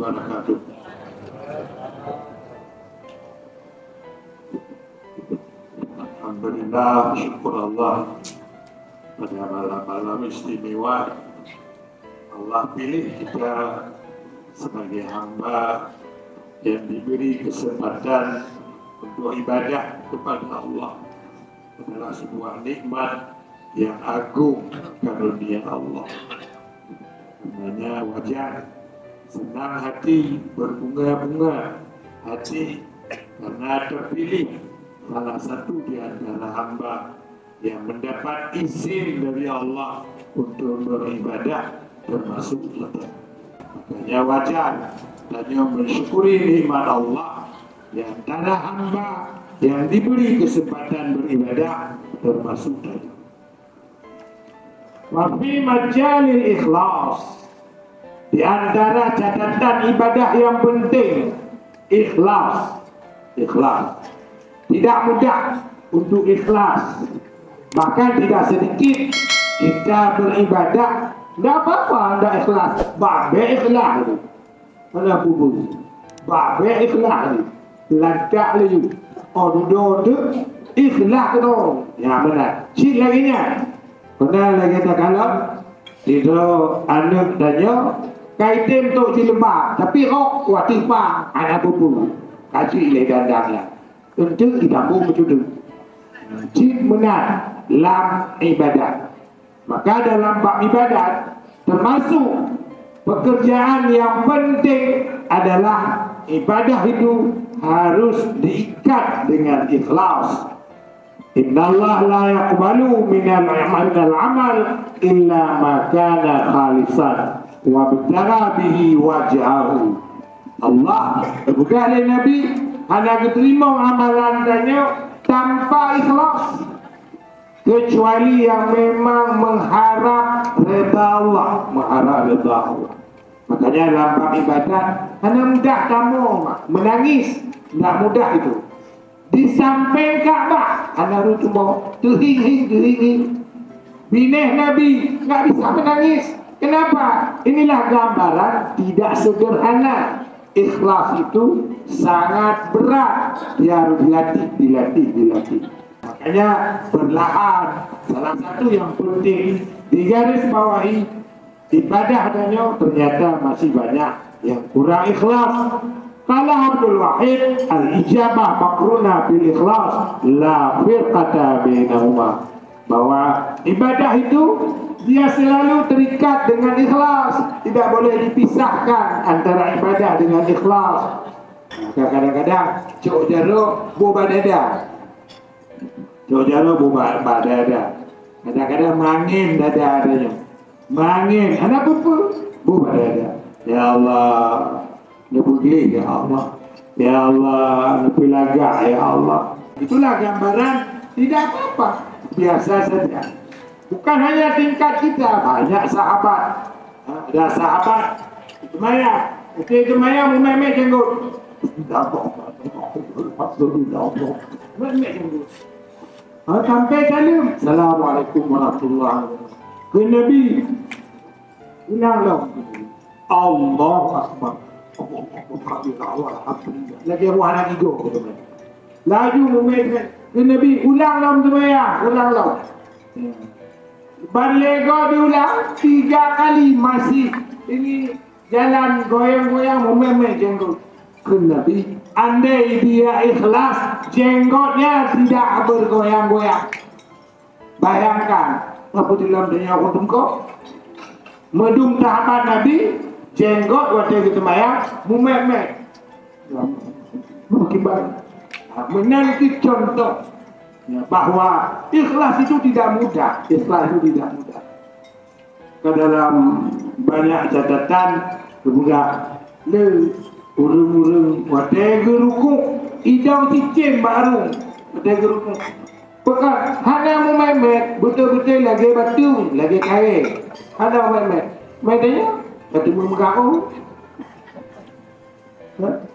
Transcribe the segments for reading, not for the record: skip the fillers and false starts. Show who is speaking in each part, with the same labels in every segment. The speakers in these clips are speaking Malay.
Speaker 1: wabarakatuh. Alhamdulillah, syukur Allah, pada malam-malam istimewa Allah pilih kita sebagai hamba yang diberi kesempatan untuk ibadah kepada Allah. Adalah sebuah nikmat yang agung karunia Allah. Namanya wajar, senang hati, berbunga-bunga hati karena terpilih salah satu di antara hamba yang mendapat izin dari Allah untuk beribadah termasuk kita. Makanya wajar hanya mensyukuri nikmat Allah di antara hamba yang diberi kesempatan beribadah termasuk tadi. Wa fi majalil ikhlas, di antara catatan ibadah yang penting ikhlas. Ikhlas tidak mudah untuk ikhlas, bahkan tidak sedikit kita beribadah tidak apa-apa tidak ikhlas. Babe ikhlas mana bubur babe ikhlas lantak lagi ordo ikhlas dong ya benar cik lagi nya pernah lagi tak kalau itu anak tanya kaitem tu cilembah tapi rok watipa anak bubur kasih le dandangnya untuk ditampung berjudul cik benar lam ibadat. Maka dalam bab ibadat termasuk pekerjaan yang penting adalah ibadah itu harus diikat dengan ikhlas. Innallaha la yaqbalu minal amal illa ma kana khalisan wa btara bihi wajhahu. Allah bukan oleh Nabi hanya diterima amalan tanya tanpa ikhlas, kecuali yang memang mengharap redha Allah, mengharap redha Allah. Makanya dalam bab ibadat hanya mudah kamu menangis, tidak mudah itu. Di samping Ka'bah hanya cuma terhing-hing. Bineh Nabi nggak bisa menangis. Kenapa? Inilah gambaran tidak sederhana. Ikhlas itu sangat berat, dia harus dilatih. Makanya perlahan, salah satu yang penting digaris bawahi ibadah adanya ternyata masih banyak yang kurang ikhlas. Qala Abdul Wahid, al-ijabah makruna bil ikhlas la firqata bainahuma, bahwa ibadah itu dia selalu terikat dengan ikhlas, tidak boleh dipisahkan antara ibadah dengan ikhlas. Maka kadang-kadang cok jaro boba dada, cok jaro boba dada, kadang-kadang mangin dada adanya, mangin anak pupul boba dada. Ya Allah, lebih ya Allah, ya Allah, lebih lagak ya Allah. Itulah gambaran tidak apa-apa, biasa saja. Bukan hanya tingkat kita, banyak sahabat. Ada sahabat itu Maya, itu Maya memek jenggot. Sampai salam, Assalamualaikum warahmatullahi wabarakatuh. Ke Nabi, ulanglah. Allah Akbar. Alhamdulillah. Lagi ruah lagi go. Laju memek ke Nabi, ulanglah Maya, ulanglah. Berlego diulang 3 kali masih ini jalan goyang-goyang memek jenggot ke Nabi. Andai dia ikhlas, jenggotnya tidak bergoyang-goyang. Bayangkan apabila dunia untuk kau medum sahabat Nabi jenggot waktu itu maya memek mungkin baik menanti contoh ya, bahwa ikhlas itu tidak mudah. Ikhlas itu tidak mudah. Ke dalam banyak catatan juga le urung-urung wate geruku idau cicim baru wate geruku pekan hanya memet betul-betul lagi batu lagi kaya ada memet medanya ketemu mengkau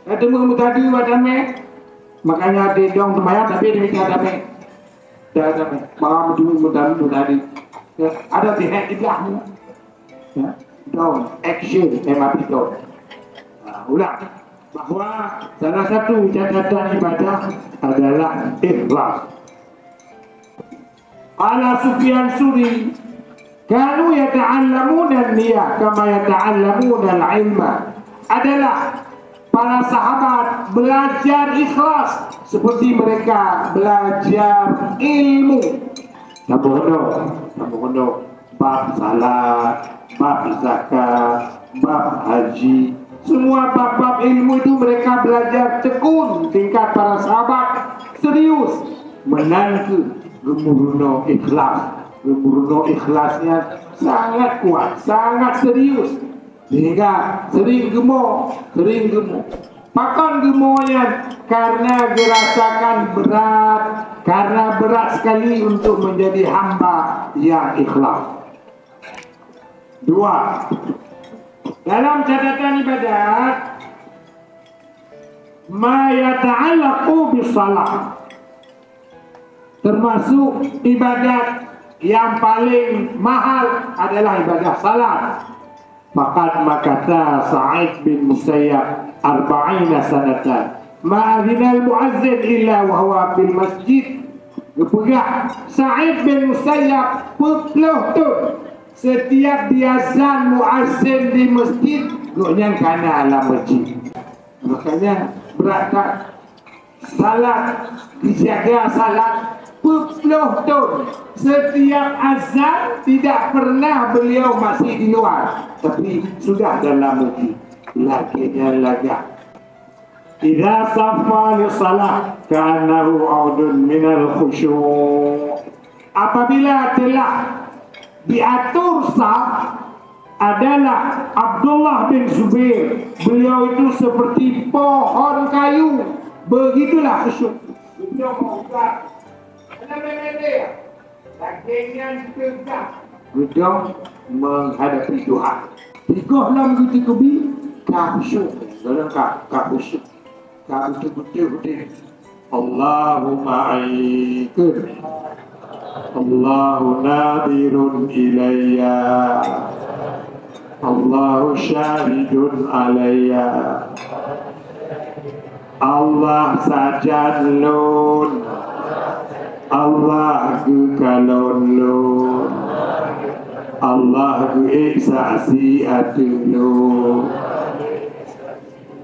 Speaker 1: ketemu tadi wadame makanya dedong temaya tapi dia tidak ada ada bawa dulu tadi ada di hand ibahmu ya down action MAP down Ulang bahawa salah satu catatan ibadah adalah ikhlas. Qala Sufyan Suri, kanu yata'allamuna an-niyah kama yata'allamuna al-ilma. Adalah para sahabat belajar ikhlas seperti mereka belajar ilmu. Namun bab salat, bab zakat, bab haji, semua bab-bab ilmu itu mereka belajar tekun. Tingkat para sahabat serius menantu gemuruno ikhlas. Gemuruno ikhlasnya sangat kuat, sangat serius. Sehingga sering gemuk. Pakan gemonya karena dirasakan berat, karena berat sekali untuk menjadi hamba yang ikhlas. 2. Dalam catatan ibadat, ma yata'allaqu bisalah, termasuk ibadat yang paling mahal adalah ibadah salat. Faqad makatha Sa'id bin Musayyab 40 sanatan ma'adhinal muazzin illa wa huwa fil masjid. Gepegah Sa'id bin Musayyab 40 tahun setiap diazan muazzin di masjid goknya kana alam masjid. Makanya berat tak salat, dijaga salat 40 tahun. Setiap azan tidak pernah beliau masih di luar, tapi sudah dalam masjid. Lakinya lagak. Idza saffa li salah ka'annahu 'audun minal khusyu'. Apabila telah diatur saf adalah Abdullah bin Zubair. Beliau itu seperti pohon kayu. Begitulah khusyuk. Beliau mengucap lakinya tegak. Beliau menghadapi Tuhan. Tiga dalam ketika bi khusyuk. Dalam khusyuk. Betul-betul. Allahumma aikun. Allahu nadirun ilayya. Allahu syahidun alayya. Allah sajanun. Allah kalonun. Allah ihsasi atulun.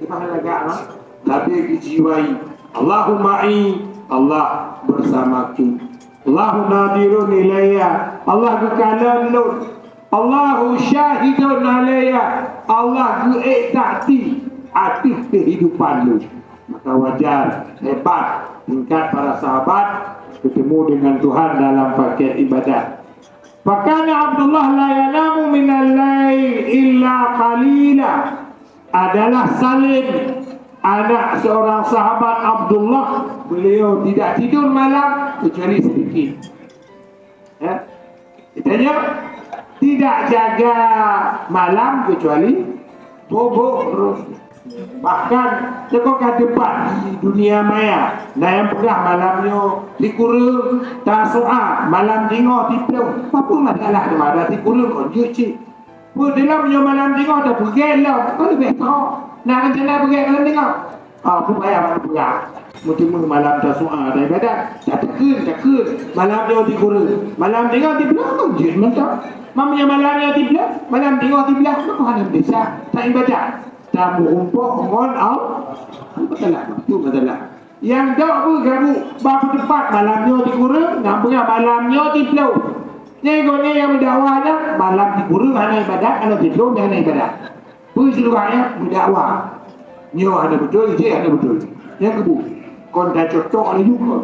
Speaker 1: Gimana agak lah? Tapi dijiwai. Allahuma'i, Allah bersamaku. Allahu nadirun ilayya. Allah kalonun. Allahu syahidun alayya. Allah ikhtati aktif kehidupan lu. Maka wajar, hebat tingkat para sahabat ketemu dengan Tuhan dalam paket ibadah. Fakana Abdullah la yanamu minal lail illa qalila. Adalah Salim, anak seorang sahabat Abdullah. Beliau tidak tidur malam kecuali sedikit. Ditanya, tidak jaga malam kecuali bobo terus. Bahkan cekok depan di dunia maya. Nah yang pernah malamnya dikurung tasu'a, malam tengok tiplau. Apa masalah tu ada dikurung kau cuci. Dalamnya malam tengok dah pergi lah. Kau lebih tahu. Nak rencana pergi malam tengok. Aku bayar pergi. Mungkin malam tasu'a ada ibadat. Tak tekun. Malam dia dikurung. Malam tengok tiplau kau cuci. Mantap. Mamanya malamnya tiplau. Malam tengok tiplau. Kau hanya desa. Tak ibadat. Tak berumpuk dengan betul. Yang tak bergabu bapa tepat malamnya dikurung, nampaknya malamnya tiplau. Ni yang berdakwahnya malam dikurung hanya ibadat, kalau tiplau hanya ibadat. Seluruhnya berdakwah. Nyo ada betul, je ada betul. Yang kebu, kon dah cocok ada juga.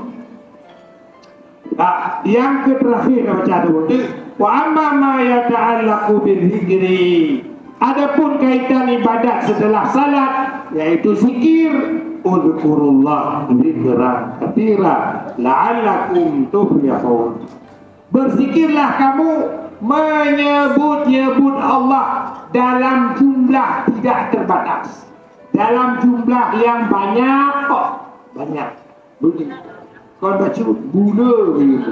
Speaker 1: Yang terakhir baca betul. Wa amma ma yata'allaqu bil hijri. Adapun kaitan ibadat setelah salat, yaitu zikir, udhkurullah dzikran katsira la'allakum tuflihun. Berzikirlah kamu menyebut-nyebut Allah dalam jumlah tidak terbatas, dalam jumlah yang banyak kok. Banyak. Begini. Kau baca guna begitu.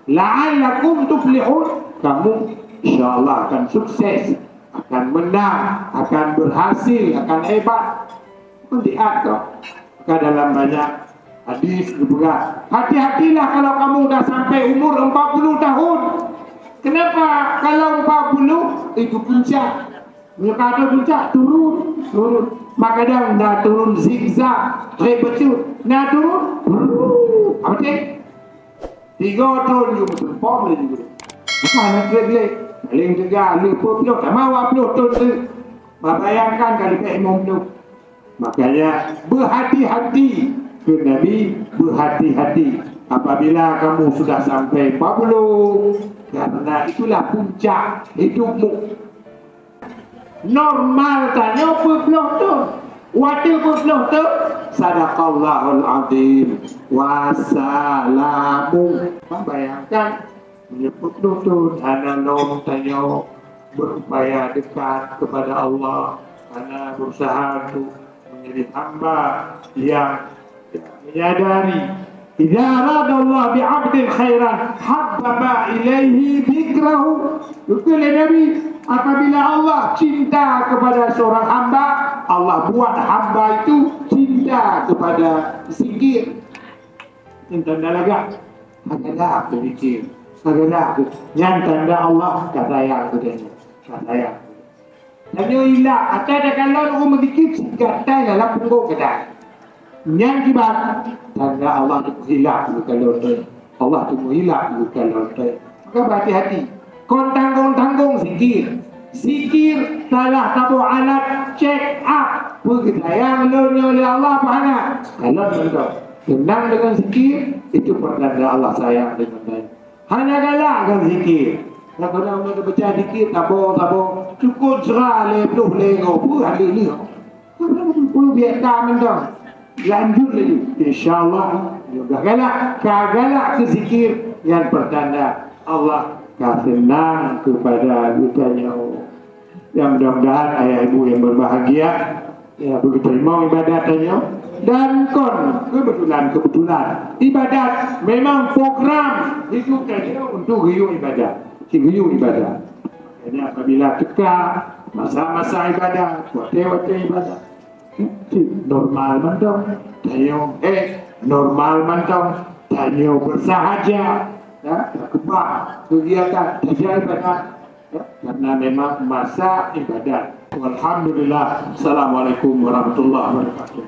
Speaker 1: La'allakum tuflihun, kamu insyaallah akan sukses akan menang, akan berhasil, akan hebat. Diatur. Maka dalam banyak hadis juga, hati-hatilah kalau kamu dah sampai umur 40 tahun. Kenapa? Kalau 40 itu puncak. Mereka ada puncak, turun. Maka dah turun zigzag, betul. Nah turun, apa cik? 3 tahun you betul, boleh juga. Maka nak boleh. Paling juga lupa penuh, tak mahu penuh tahun tu. Bayangkan kali ke imam penuh. Makanya berhati-hati ke Nabi, berhati-hati apabila kamu sudah sampai 40, karena itulah puncak hidupmu. Normal tanya berpeluh tu, waktu berpeluh tu, sadaqallahul azim wassalamu. Bayangkan menyebut tu, hana nom tanya berupaya dekat kepada Allah, hana berusaha untuk menjadi hamba yang menyadari idza aradallahu bi'abdin khairan habbaba ilaihi dzikrahu. Betul Nabi, apabila Allah cinta kepada seorang hamba, Allah buat hamba itu cinta kepada zikir. Cinta lagak, adalah berzikir, adalah yang tanda Allah kata yang kedua, kata yang. Tanya ilah, ada kalau orang berzikir kata dalam punggung kedai. Yang kibat tanda Allah tu hilang kalau tu, Allah tu hilang kalau tu. Maka berhati-hati. Kon tanggung zikir. Zikir salah satu alat check up pergedayaan lo oleh Allah Subhanahu. Kalau betul senang dengan zikir, itu pertanda Allah sayang dengan dia. Hanya galak dengan zikir. Kalau orang baca zikir tabo cukup cerah lepuh lengo pun hari ni. Kalau biar kami dong. Lanjut lagi, insyaAllah juga galak ke zikir yang pertanda Allah senang kepada kitanya. Yang mudah-mudahan ayah ibu yang berbahagia ya begitu mau ibadatnya dan kebetulan ibadat memang program hidup saja untuk riuh ibadat, makanya apabila teka masa-masa ibadat, waktu ibadat normal mantong tanyo normal mantong tanyo bersahaja ya kebah kegiatan ibadat ya, karena memang masa ibadat. Alhamdulillah. Assalamualaikum warahmatullahi wabarakatuh.